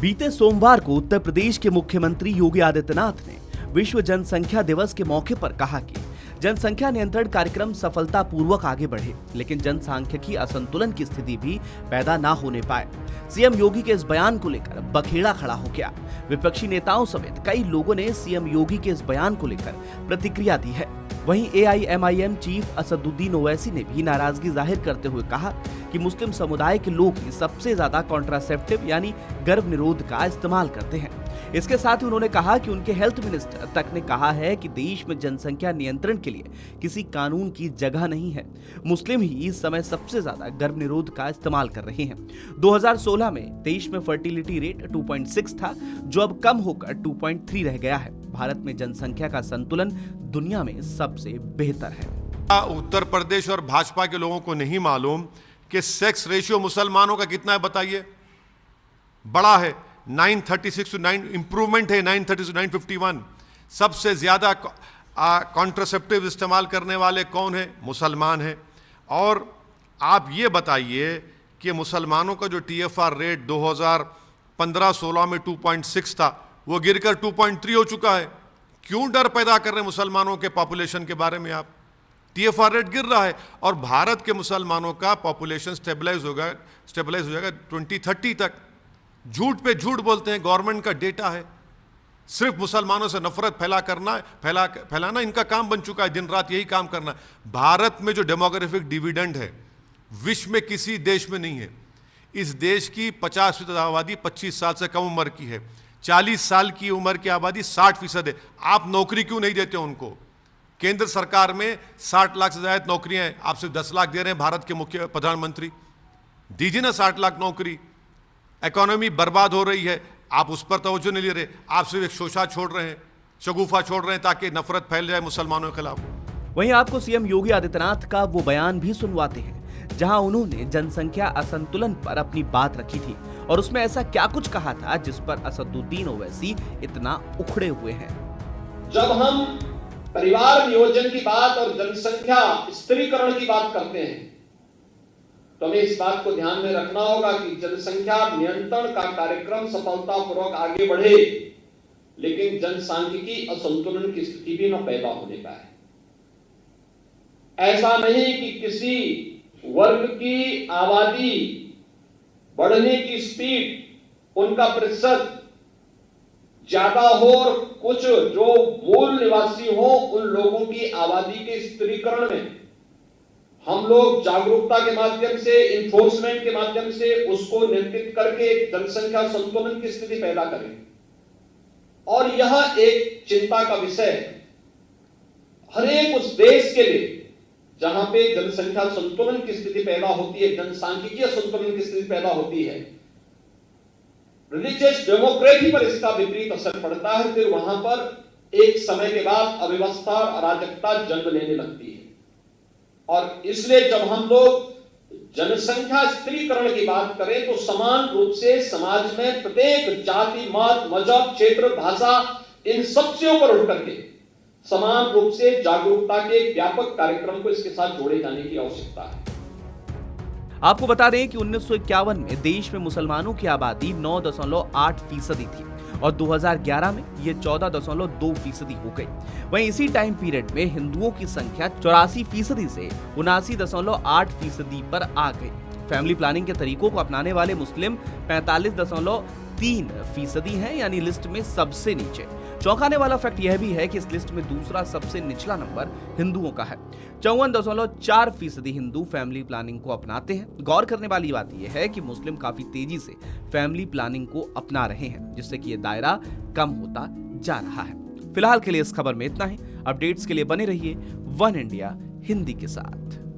बीते सोमवार को उत्तर प्रदेश के मुख्यमंत्री योगी आदित्यनाथ ने विश्व जनसंख्या दिवस के मौके पर कहा कि जनसंख्या नियंत्रण कार्यक्रम सफलतापूर्वक आगे बढ़े, लेकिन जनसांख्यिकी असंतुलन की स्थिति भी पैदा ना होने पाए। सीएम योगी के इस बयान को लेकर बखेड़ा खड़ा हो गया। विपक्षी नेताओं समेत कई लोगों ने सीएम योगी के इस बयान को लेकर प्रतिक्रिया दी है। वहीं AIMIM चीफ असदुद्दीन ओवैसी ने भी नाराजगी जाहिर करते हुए कहा कि मुस्लिम समुदाय के लोग ही सबसे ज्यादा कॉन्ट्रासेप्टिव यानी गर्भ निरोध का इस्तेमाल करते हैं। इसके साथ ही उन्होंने कहा कि उनके हेल्थ मिनिस्टर तक ने कहा है कि देश में जनसंख्या नियंत्रण के लिए किसी कानून की जगह नहीं है। मुस्लिम ही इस समय सबसे ज्यादा गर्भ निरोध का इस्तेमाल कर रहे हैं। 2016 में देश में फर्टिलिटी रेट 2.6 था, जो अब कम होकर 2.3 रह गया है। भारत में जनसंख्या का संतुलन दुनिया में सबसे बेहतर है। उत्तर प्रदेश और भाजपा के लोगों को नहीं मालूम कि सेक्स रेशियो मुसलमानों का कितना है, बताइए। बड़ा है, 936 to 9, इंप्रूवमेंट है 930 to 951। सबसे ज्यादा कॉन्ट्रासेप्टिव इस्तेमाल करने वाले कौन है? मुसलमान है। और आप ये बताइए कि मुसलमानों का जो TFR रेट 2015-16 में 2.6 था, वो गिरकर 2.3 हो चुका है। क्यों डर पैदा कर रहे हैं मुसलमानों के पॉपुलेशन के बारे में? आप TFR रेट गिर रहा है और भारत के मुसलमानों का पॉपुलेशन स्टेबलाइज हो जाएगा 2030 तक। झूठ पे झूठ बोलते हैं, गवर्नमेंट का डेटा है। सिर्फ मुसलमानों से नफरत फैलाना इनका काम बन चुका है, दिन रात यही काम करना। भारत में जो डेमोग्राफिक डिविडेंड है, विश्व में किसी देश में नहीं है। इस देश की 50% आबादी 25 साल से कम उम्र की है, 40 साल की उम्र की आबादी 60% है। आप नौकरी क्यों नहीं देते उनको? केंद्र सरकार में 60 लाख से ज्यादा नौकरियां हैं, आप सिर्फ 10 लाख दे रहे हैं। भारत के मुख्य प्रधानमंत्री, दीजिए ना 60 लाख नौकरी। इकोनॉमी बर्बाद हो रही है, आप उस पर तवज्जो नहीं ले रहे। आप सिर्फ एक शोषा छोड़ रहे हैं, शगुफा छोड़ रहे हैं ताकि नफरत फैल जाए मुसलमानों के खिलाफ। वहीं आपको सीएम योगी आदित्यनाथ का वो बयान भी सुनवाते हैं, जहां उन्होंने जनसंख्या असंतुलन पर अपनी बात रखी थी और उसमें ऐसा क्या कुछ कहा था जिस पर असदुद्दीन ओवैसी इतना उखड़े हुए हैं। जब हम परिवार नियोजन की बात और जनसंख्या स्त्रीकरण की बात करते हैं, तो हमें इस बात को ध्यान में रखना होगा कि जनसंख्या नियंत्रण का कार्यक्रम सफलतापूर्वक आगे बढ़े, लेकिन जनसांख्यिकी असंतुलन की स्थिति भी न पैदा होने पाए। ऐसा नहीं कि किसी वर्ग की आबादी बढ़ने की स्पीड, उनका प्रतिशत ज्यादा हो और कुछ जो मूल निवासी हो, उन लोगों की आबादी के स्त्रीकरण में हम लोग जागरूकता के माध्यम से, इन्फोर्समेंट के माध्यम से उसको नियंत्रित करके एक जनसंख्या संतुलन की स्थिति पैदा करें। और यह एक चिंता का विषय है हर एक उस देश के लिए जहां पे जनसंख्या संतुलन की स्थिति पैदा होती है, जनसांख्यिकीय संतुलन की स्थिति पैदा होती है। रिलीजियस डेमोक्रेसी पर इसका विपरीत असर पड़ता है। फिर वहां पर एक समय के बाद अव्यवस्था और अराजकता जन्म लेने लगती है। और इसलिए जब हम लोग जनसंख्या स्त्रीकरण की बात करें तो समान रूप से समाज में प्रत्येक जाति, मत, मजहब, क्षेत्र, भाषा, इन सबसे ऊपर उठ करके समान रूप से जागरूकता के व्यापक कार्यक्रम को इसके साथ जोड़े जाने की आवश्यकता है। आपको बता दें कि 1951 में देश में मुसलमानों की आबादी 9.8% थी और 2011 में ये 14.2% हो गई। वहीं इसी टाइम पीरियड में हिंदुओं की संख्या 84% से 79.8% पर आ गई। फैमिली प्लानिंग के तरीकों को अपनाने वाले मुस्लिम 45.3% हैं, यानी लिस्ट में सबसे नीचे। चौंकाने वाला फैक्ट यह भी है कि इस लिस्ट में दूसरा सबसे निचला नंबर हिंदुओं का है। 54.4% हिंदू फैमिली प्लानिंग को अपनाते हैं। गौर करने वाली बात यह है कि मुस्लिम काफी तेजी से फैमिली प्लानिंग को अपना रहे हैं, जिससे कि ये दायरा कम होता जा रहा है। फिलहाल के लिए इस खबर में इतना ही। अपडेट्स के लिए बने रहिए वन इंडिया हिंदी के साथ।